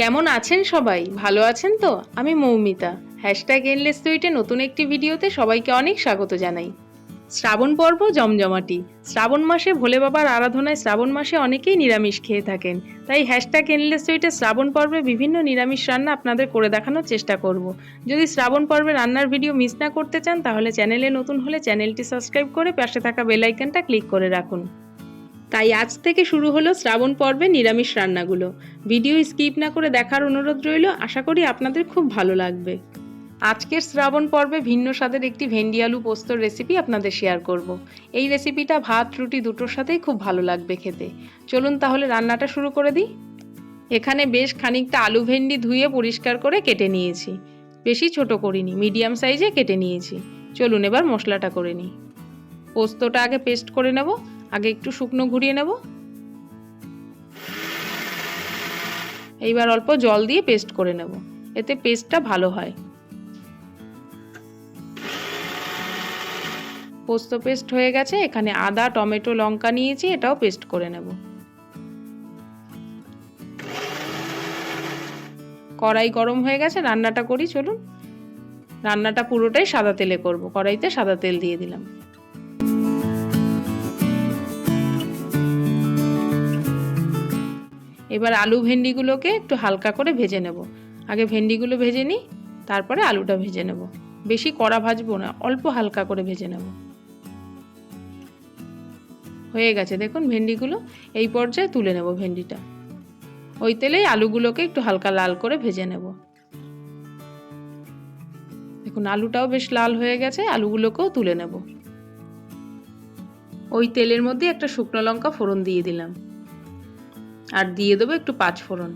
কেমন আছেন সবাই? ভালো আছেন তো? আমি মৌমিতা। #এনলেস সুইটে নতুন একটি ভিডিওতে সবাইকে অনেক স্বাগত জানাই। শ্রাবণ পর্ব জমজমাটি। শ্রাবণ মাসে ভোলে বাবার আরাধনায় শ্রাবণ মাসে অনেকেই নিরামিষ খেয়ে থাকেন। তাই #এনলেস সুইটে শ্রাবণ পর্বে বিভিন্ন নিরামিষ রান্না আপনাদের করে দেখানোর চেষ্টা করব। যদি শ্রাবণ পর্বে রান্নার ভিডিও মিস না করতে চান তাহলে চ্যানেলে নতুন হলে চ্যানেলটি সাবস্ক্রাইব করে পাশে থাকা বেল আইকনটা ক্লিক করে রাখুন। তাই আজ থেকে শুরু হলো শ্রাবণ পর্বে নিরামিষ রান্নাগুলো। ভিডিও স্কিপ না করে দেখার অনুরোধ রইল। আশা করি আপনাদের খুব ভালো লাগবে। আজকের শ্রাবণ পর্বে ভিন্ন স্বাদের একটি ভেন্ডি আলু পোস্তর রেসিপি আপনাদের শেয়ার করব। এই রেসিপিটা ভাত রুটি দুটোর সাথেই খুব ভালো লাগবে খেতে। চলুন তাহলে রান্নাটা শুরু করে দিই। এখানে বেশ খানিকটা আলু ভেন্ডি ধুয়ে পরিষ্কার করে কেটে নিয়েছি। বেশি ছোট করিনি, মিডিয়াম সাইজে কেটে নিয়েছি। চলুন এবার মশলাটা করে নিই। পোস্তটা আগে পেস্ট করে নেব। আগে একটু শুকনো ঘুরিয়ে নেব। এইবার অল্প জল দিয়ে পেস্ট করে নেব, এতে পেস্টটা ভালো হয়। পোস্ত পেস্ট হয়ে গেছে। এখানে আদা টমেটো লঙ্কা নিয়েছি, এটাও পেস্ট করে নেব। কড়াই গরম হয়ে গেছে, রান্নাটা করি চলুন। রান্নাটা পুরোটাই সাদা তেলে করব। কড়াইতে সাদা তেল দিয়ে দিলাম। এবার আলু ভেন্ডিগুলোকে একটু হালকা করে ভেজে নেব। আগে ভেন্ডিগুলো ভেজে নিই, তারপরে আলুটা ভেজে নেব। বেশি কড়া ভাজবো না, অল্প হালকা করে ভেজে নেব। হয়ে গেছে দেখুন ভেন্ডিগুলো। এই পর্যায়ে তুলে নেব ভেন্ডিটা। ওই তেলেই আলুগুলোকে একটু হালকা লাল করে ভেজে নেব। দেখুন আলুটাও বেশ লাল হয়ে গেছে, আলুগুলোকেও তুলে নেব। ওই তেলের মধ্যে একটা শুকনো লঙ্কা ফোড়ন দিয়ে দিলাম, আর দিয়ে দেবো একটু পাঁচফোড়ন।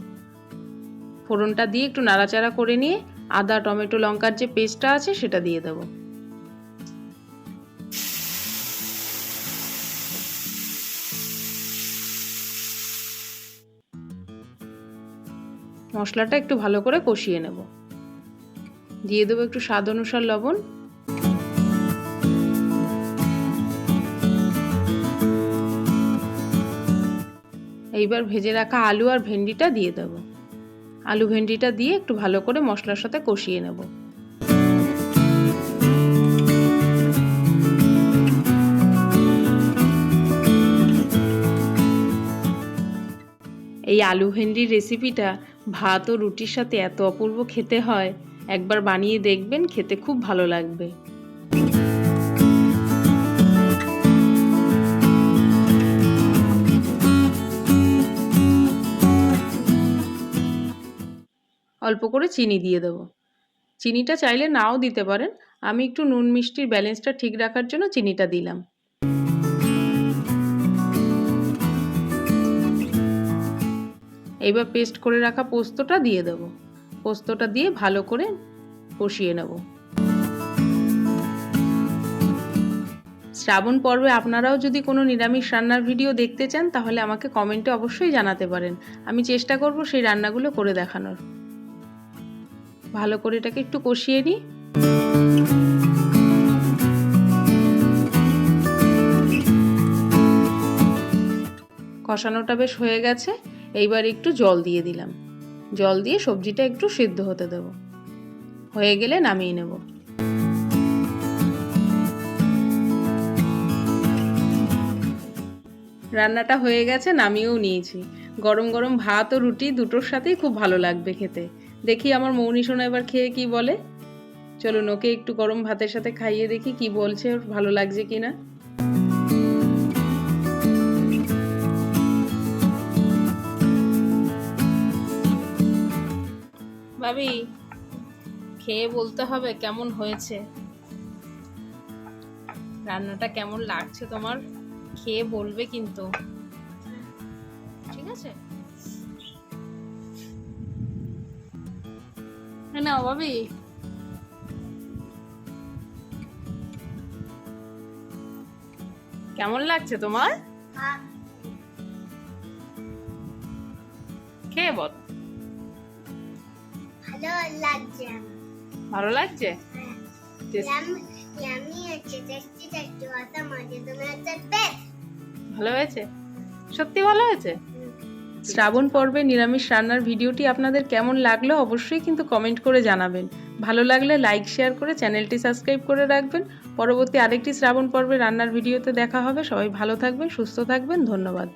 ফোড়নটা দিয়ে একটু নাড়াচাড়া করে নিয়ে আদা টমেটো লঙ্কার যে পেস্টটা আছে সেটা দিয়ে দেব। মশলাটা একটু ভালো করে কষিয়ে নেব। দিয়ে দেবো একটু স্বাদ অনুসার লবণ। এইবার ভেজে রাখা আলু আর ভেন্ডিটা দিয়ে দেব। আলু ভেন্ডিটা দিয়ে একটু ভালো করে মশলার সাথে কষিয়ে নেব। এই আলু ভেন্ডির রেসিপিটা ভাত ও রুটির সাথে এত অপূর্ব খেতে হয়, একবার বানিয়ে দেখবেন, খেতে খুব ভালো লাগবে। অল্প করে চিনি দিয়ে দেব। চিনিটা চাইলে নাও দিতে পারেন, আমি একটু নুন মিষ্টির ব্যালেন্সটা ঠিক রাখার জন্য চিনিটা দিলাম। এইবার পেস্ট করে রাখা পোস্তটা দিয়ে দেব। পোস্তটা দিয়ে ভালো করে কষিয়ে নেব। শ্রাবণ পর্বে আপনারাও যদি কোনো নিরামিষ রান্নার ভিডিও দেখতে চান তাহলে আমাকে কমেন্টে অবশ্যই জানাতে পারেন। আমি চেষ্টা করব সেই রান্নাগুলো করে দেখানোর। ভালো করে এটাকে একটু কষিয়ে নিই। কষানোটা বেশ হয়ে গেছে। এইবার একটু জল দিয়ে দিলাম। জল দিয়ে সবজিটা একটু সিদ্ধ হতে দেব। হয়ে গেলে নামিয়ে নেব। রান্নাটা হয়ে গেছে, নামিয়েও নিয়েছি। গরম গরম ভাত ও রুটি দুটোর সাথেই খুব ভালো লাগবে খেতে। দেখি আমার মৌনি সোনা এবার খেয়ে কি বলে। চলুন ওকে একটু গরম ভাতের সাথে খাইয়ে দেখি কি বলছে, ওর ভালো লাগছে কিনা। ভাবি, খেয়ে বলতে হবে কেমন হয়েছে। রান্নাটা কেমন লাগছে তোমার, খেয়ে বলবে কিন্তু, ঠিক আছে? না ভাবি, কেমন লাগছে তোমার? খেয়ে বল। ভালো লাগছে। ভালো লাগছে? ভালো হয়েছে? সত্যি ভালো হয়েছে? শ্রাবণ পর্বে নিরামিষ রান্নার ভিডিওটি আপনাদের কেমন লাগলো অবশ্যই কিন্তু কমেন্ট করে জানাবেন। ভালো লাগলে লাইক শেয়ার করে চ্যানেলটি সাবস্ক্রাইব করে রাখবেন। পরবর্তী আরেকটি শ্রাবণ পর্বে রান্নার ভিডিওতে দেখা হবে। সবাই ভালো থাকবেন, সুস্থ থাকবেন। ধন্যবাদ।